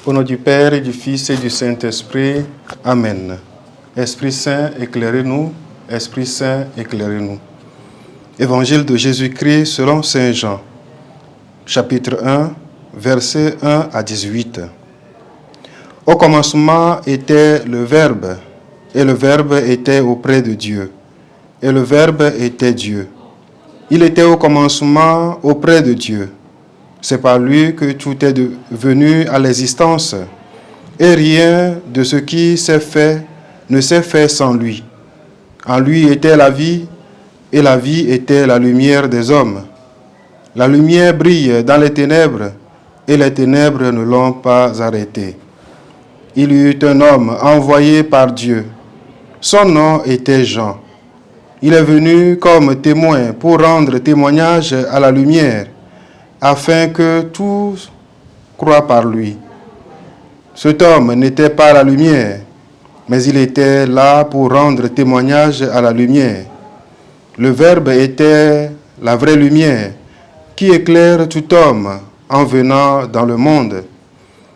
Au nom du Père et du Fils et du Saint-Esprit, Amen. Esprit Saint, éclairez-nous. Esprit Saint, éclairez-nous. Évangile de Jésus-Christ selon Saint Jean, chapitre 1, versets 1 à 18. Au commencement était le Verbe, et le Verbe était auprès de Dieu, et le Verbe était Dieu. Il était au commencement auprès de Dieu. C'est par lui que tout est venu à l'existence, et rien de ce qui s'est fait ne s'est fait sans lui. En lui était la vie, et la vie était la lumière des hommes. La lumière brille dans les ténèbres, et les ténèbres ne l'ont pas arrêtée. Il y eut un homme envoyé par Dieu. Son nom était Jean. Il est venu comme témoin pour rendre témoignage à la lumière, afin que tous croient par lui. Cet homme n'était pas la lumière, mais il était là pour rendre témoignage à la lumière. Le Verbe était la vraie lumière, qui éclaire tout homme en venant dans le monde.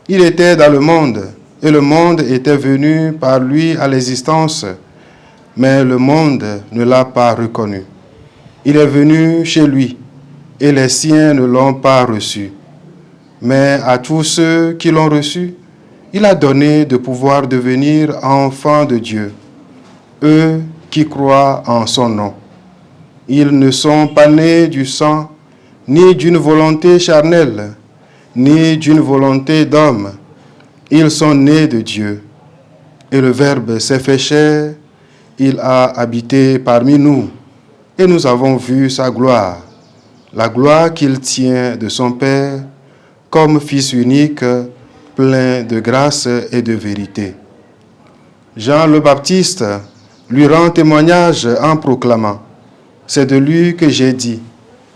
Il était dans le monde, et le monde était venu par lui à l'existence, mais le monde ne l'a pas reconnu. Il est venu chez lui, et les siens ne l'ont pas reçu. Mais à tous ceux qui l'ont reçu, il a donné de pouvoir devenir enfants de Dieu, eux qui croient en son nom. Ils ne sont pas nés du sang, ni d'une volonté charnelle, ni d'une volonté d'homme. Ils sont nés de Dieu. Et le Verbe s'est fait chair, il a habité parmi nous, et nous avons vu sa gloire. La gloire qu'il tient de son Père, comme Fils unique, plein de grâce et de vérité. Jean le Baptiste lui rend témoignage en proclamant: « C'est de lui que j'ai dit,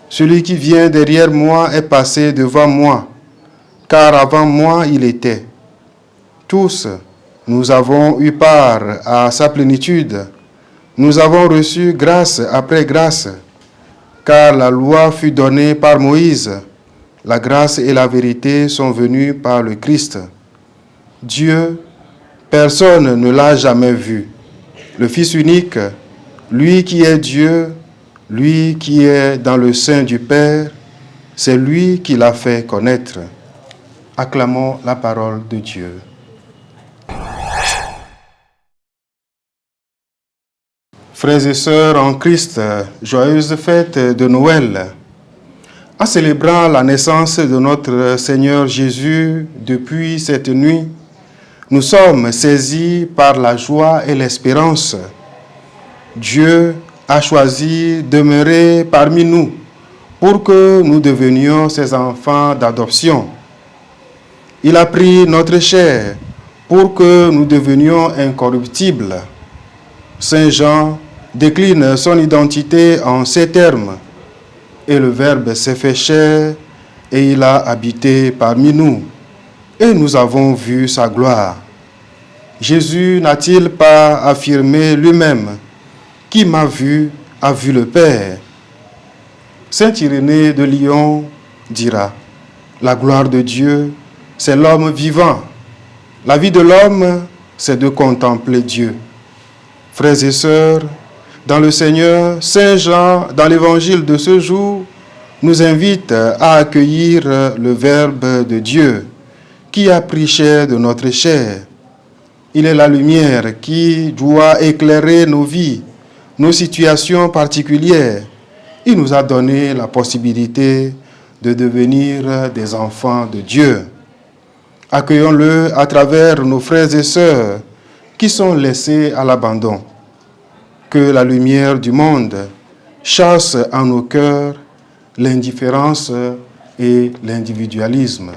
celui qui vient derrière moi est passé devant moi, car avant moi il était. » Tous, nous avons eu part à sa plénitude. Nous avons reçu grâce après grâce. Car la loi fut donnée par Moïse, la grâce et la vérité sont venues par le Christ. Dieu, personne ne l'a jamais vu. Le Fils unique, lui qui est Dieu, lui qui est dans le sein du Père, c'est lui qui l'a fait connaître. Acclamons la parole de Dieu. Frères et sœurs en Christ, joyeuse fête de Noël. En célébrant la naissance de notre Seigneur Jésus depuis cette nuit, nous sommes saisis par la joie et l'espérance. Dieu a choisi de demeurer parmi nous pour que nous devenions ses enfants d'adoption. Il a pris notre chair pour que nous devenions incorruptibles. Saint Jean décline son identité en ces termes: « Et le Verbe s'est fait chair, et il a habité parmi nous, et nous avons vu sa gloire. » Jésus n'a-t-il pas affirmé lui-même: « Qui m'a vu a vu le Père ?» Saint Irénée de Lyon dira: « La gloire de Dieu, c'est l'homme vivant. La vie de l'homme, c'est de contempler Dieu. » Frères et sœurs, dans le Seigneur, Saint Jean, dans l'évangile de ce jour, nous invite à accueillir le Verbe de Dieu, qui a pris chair de notre chair. Il est la lumière qui doit éclairer nos vies, nos situations particulières. Il nous a donné la possibilité de devenir des enfants de Dieu. Accueillons-le à travers nos frères et sœurs qui sont laissés à l'abandon. Que la lumière du monde chasse en nos cœurs l'indifférence et l'individualisme.